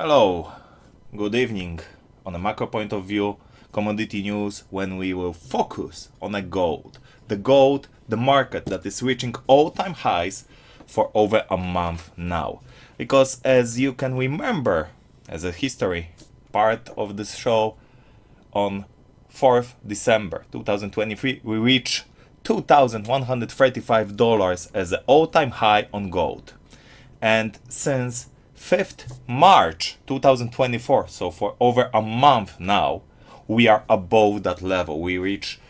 Hello, good evening. On a macro point of view, commodity news when we will focus on a gold. The gold, the market that is reaching all-time highs for over a month now. Because as you can remember, as a history part of this show, on 4th December 2023, we reached $2,135 as an all-time high on gold. And since 5th March 2024, so for over a month now, we are above that level. We reach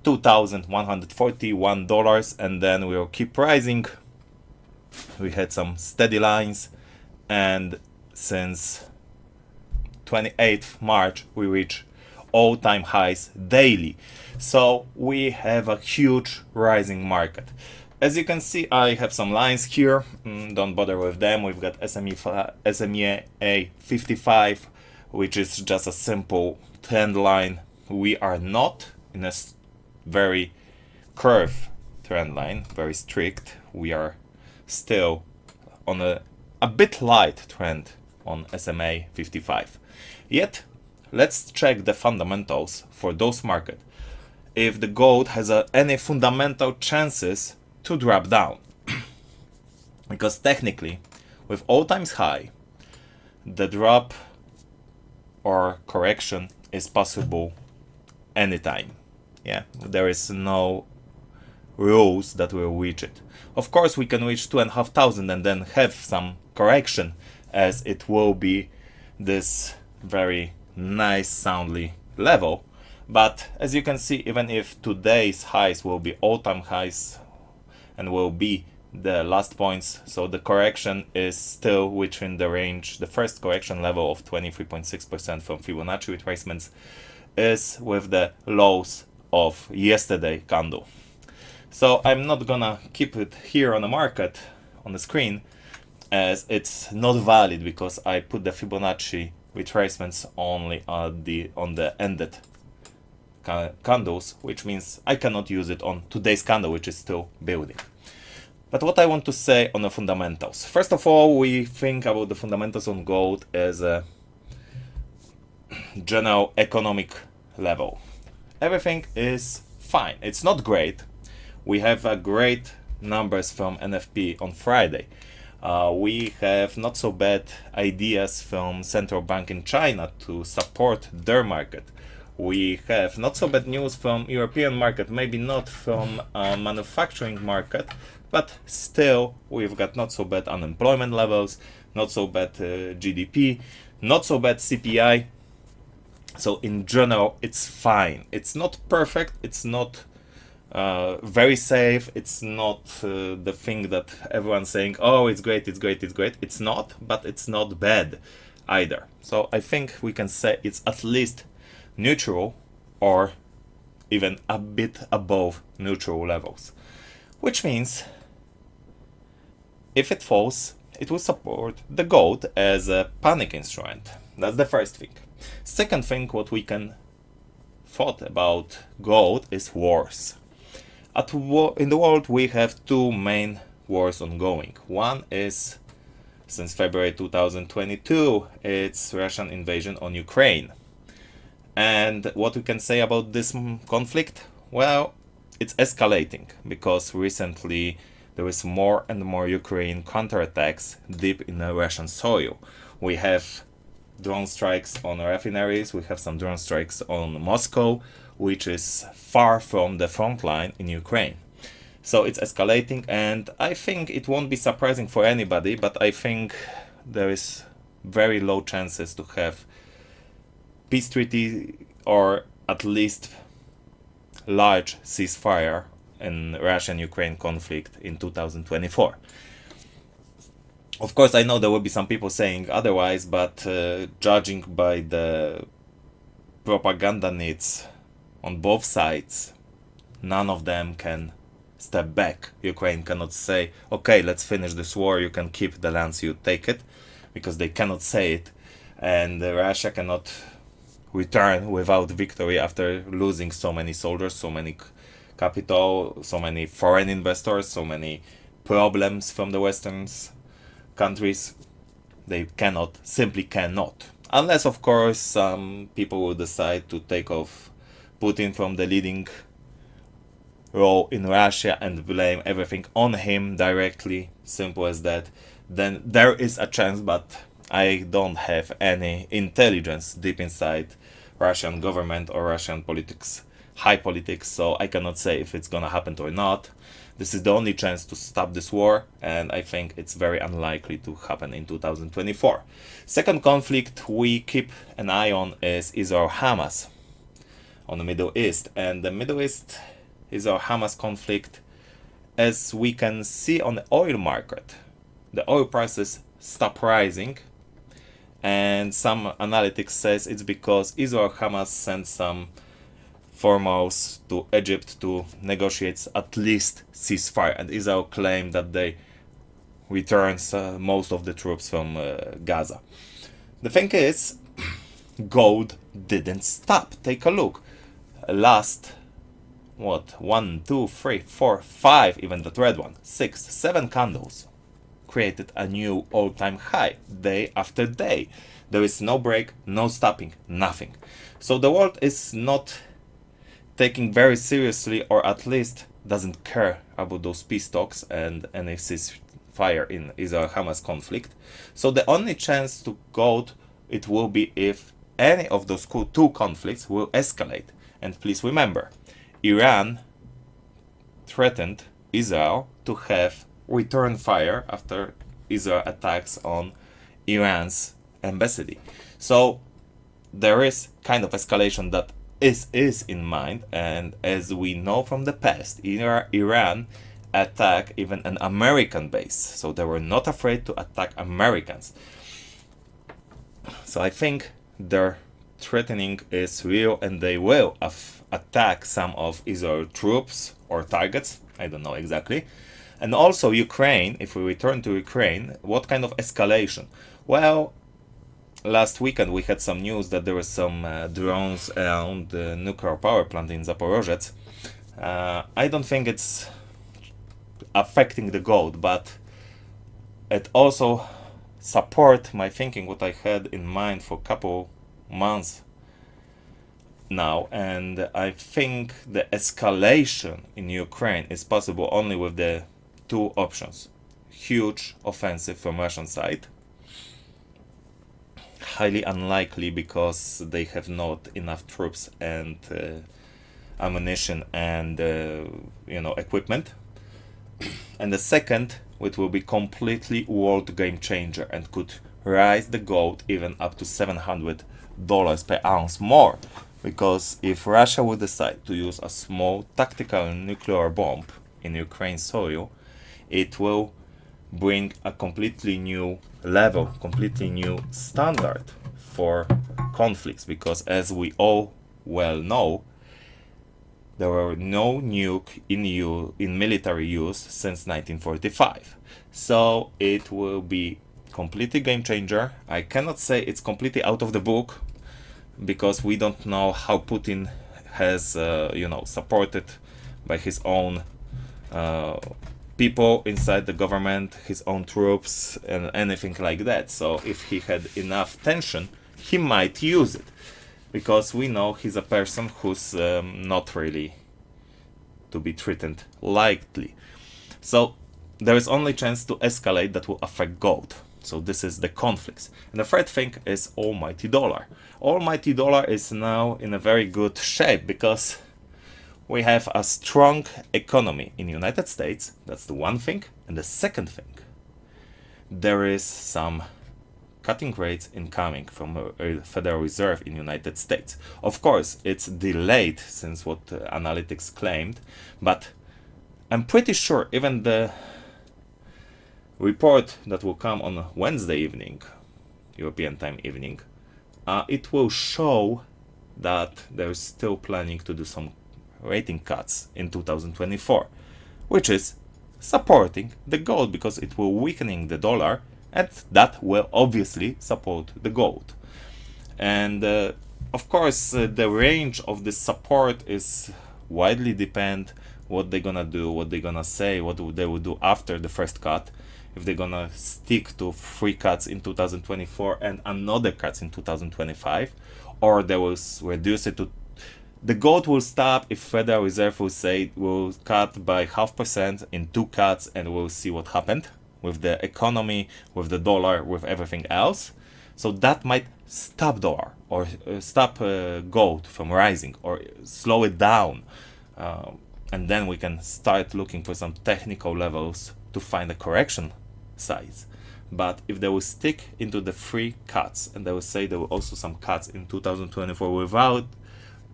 $2,141 and then we will keep rising. We had some steady lines, and since 28th March we reach all-time highs daily. So we have a huge rising market. As you can see, I have some lines here. Don't bother with them. We've got SMEA 55, which is just a simple trend line. We are not in a very curved trend line, very strict. We are still on a bit light trend on SMA 55. Yet, let's check the fundamentals for those markets. If the gold has any fundamental chances to drop down. Because technically, with all times high, the drop or correction is possible anytime. Yeah, there is no rules that will reach it. Of course, we can reach 2,500 and then have some correction, as it will be this very nice soundly level. But as you can see, even if today's highs will be all-time highs and will be the last points, so the correction is still within the range. The first correction level of 23.6% from Fibonacci retracements is with the lows of yesterday candle. So I'm not gonna keep it here on the market on the screen, as it's not valid because I put the Fibonacci retracements only on the ended candles, which means I cannot use it on today's candle, which is still building. But what I want to say on the fundamentals. First of all, we think about the fundamentals on gold as a general economic level. Everything is fine. It's not great. We have great numbers from NFP on Friday. We have not so bad ideas from central bank in China to support their market. We have not so bad news from European market, maybe not from manufacturing market, but still we've got not so bad unemployment levels, not so bad GDP, not so bad CPI. So in general, it's fine. It's not perfect. It's not very safe. It's not the thing that everyone's saying, oh, it's great, it's great, it's great. It's not, but it's not bad either. So I think we can say it's at least neutral or even a bit above neutral levels, which means if it falls, it will support the gold as a panic instrument. That's the first thing. Second thing, what we can thought about gold is wars. In the world, we have two main wars ongoing. One is, since February 2022, it's Russian invasion on Ukraine. And what we can say about this conflict? Well, it's escalating because recently there is more and more Ukraine counterattacks deep in the Russian soil. We have drone strikes on refineries, we have some drone strikes on Moscow, which is far from the front line in Ukraine. So it's escalating, and I think it won't be surprising for anybody, but I think there is very low chances to have peace treaty or at least large ceasefire in Russian-Ukraine conflict in 2024. Of course, I know there will be some people saying otherwise, but judging by the propaganda needs on both sides, none of them can step back. Ukraine cannot say, okay, let's finish this war, you can keep the lands, you take it, because they cannot say it, and Russia cannot return without victory after losing so many soldiers, so many capital, so many foreign investors, so many problems from the Western countries. They simply cannot. Unless, of course, some people will decide to take off Putin from the leading role in Russia and blame everything on him directly. Simple as that. Then there is a chance, but I don't have any intelligence deep inside Russian government or Russian politics, high politics, so I cannot say if it's gonna happen or not. This is the only chance to stop this war, and I think it's very unlikely to happen in 2024. Second conflict we keep an eye on is Israel-Hamas on the Middle East, and the Middle East Israel-Hamas conflict, as we can see on the oil market, the oil prices stop rising, and some analytics says it's because Israel-Hamas sent some formals to Egypt to negotiate at least ceasefire, and Israel claimed that they returns most of the troops from Gaza. The thing is, gold didn't stop. Take a look. Last, 1, 2, 3, 4, 5, even that red one, 6, 7 candles created a new all-time high day after day. There is no break, no stopping, nothing. So the world is not taking very seriously, or at least doesn't care about those peace talks and any ceasefire in Israel-Hamas conflict. So the only chance to gold it will be if any of those two conflicts will escalate. And please remember, Iran threatened Israel to have return fire after Israel attacks on Iran's embassy. So there is kind of escalation that is in mind, and as we know from the past, Iran attacked even an American base, so they were not afraid to attack Americans. So I think their threatening is real, and they will attack some of Israel troops or targets, I don't know exactly. And also Ukraine, if we return to Ukraine, what kind of escalation? Well, last weekend we had some news that there were some drones around the nuclear power plant in Zaporozhye. I don't think it's affecting the gold, but it also support my thinking, what I had in mind for a couple months now, and I think the escalation in Ukraine is possible only with the two options: huge offensive from Russian side, highly unlikely because they have not enough troops and ammunition and equipment, and the second, which will be completely world game changer and could rise the gold even up to $700 per ounce more, because if Russia would decide to use a small tactical nuclear bomb in Ukraine soil, it will bring a completely new level, completely new standard for conflicts, because as we all well know, there were no nuke in military use since 1945. So it will be completely game changer. I cannot say it's completely out of the book, because we don't know how Putin has supported by his own people inside the government, his own troops, and anything like that. So if he had enough tension, he might use it, because we know he's a person who's not really to be treated lightly. So there is only chance to escalate that will affect gold. So this is the conflicts. And the third thing is almighty dollar. Almighty dollar is now in a very good shape, because we have a strong economy in the United States. That's the one thing. And the second thing, there is some cutting rates incoming from the Federal Reserve in the United States. Of course, it's delayed since what analytics claimed, but I'm pretty sure even the report that will come on Wednesday evening, European time evening, it will show that they're still planning to do some rating cuts in 2024, which is supporting the gold, because it will weakening the dollar, and that will obviously support the gold. And of course, the range of this support is widely depend what they're gonna do, what they're gonna say, what they will do after the first cut. if they're gonna stick to 3 cuts in 2024 and another cuts in 2025, or they will reduce it to. The gold will stop if Federal Reserve will say we'll cut by 0.5% in 2 cuts, and we'll see what happened with the economy, with the dollar, with everything else. So that might stop dollar or stop gold from rising or slow it down. And then we can start looking for some technical levels to find a correction size. But if they will stick into the 3 cuts, and they will say there will also some cuts in 2024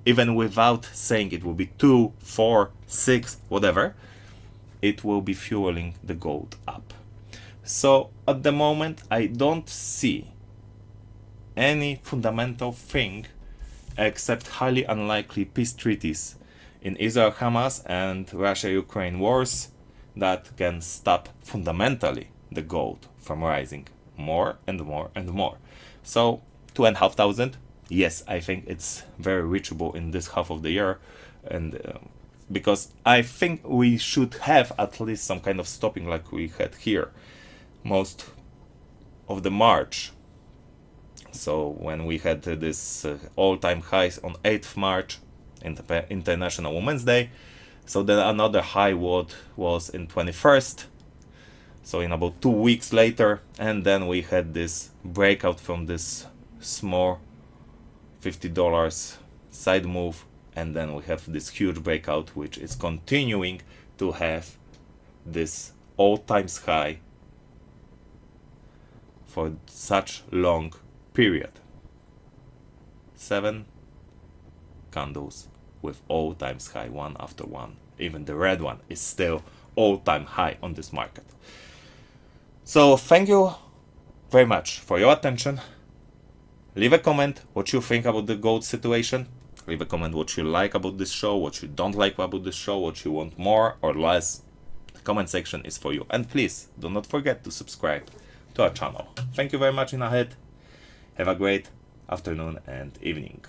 even without saying it will be 2, 4, 6, whatever, it will be fueling the gold up. So at the moment, I don't see any fundamental thing except highly unlikely peace treaties in Israel-Hamas and Russia-Ukraine wars that can stop fundamentally the gold from rising more and more and more. So 2,500, yes, I think it's very reachable in this half of the year, and because I think we should have at least some kind of stopping like we had here most of the March. So when we had this all-time highs on 8th March, International Women's Day, so then another high was in 21st, so in about 2 weeks later, and then we had this breakout from this small $50 side move, and then we have this huge breakout which is continuing to have this all-time high for such long period. 7 candles with all-time high, one after one. Even the red one is still all-time high on this market. So thank you very much for your attention. Leave a comment what you think about the gold situation. Leave a comment what you like about this show, what you don't like about this show, what you want more or less. The comment section is for you. And please do not forget to subscribe to our channel. Thank you very much in ahead. Have a great afternoon and evening.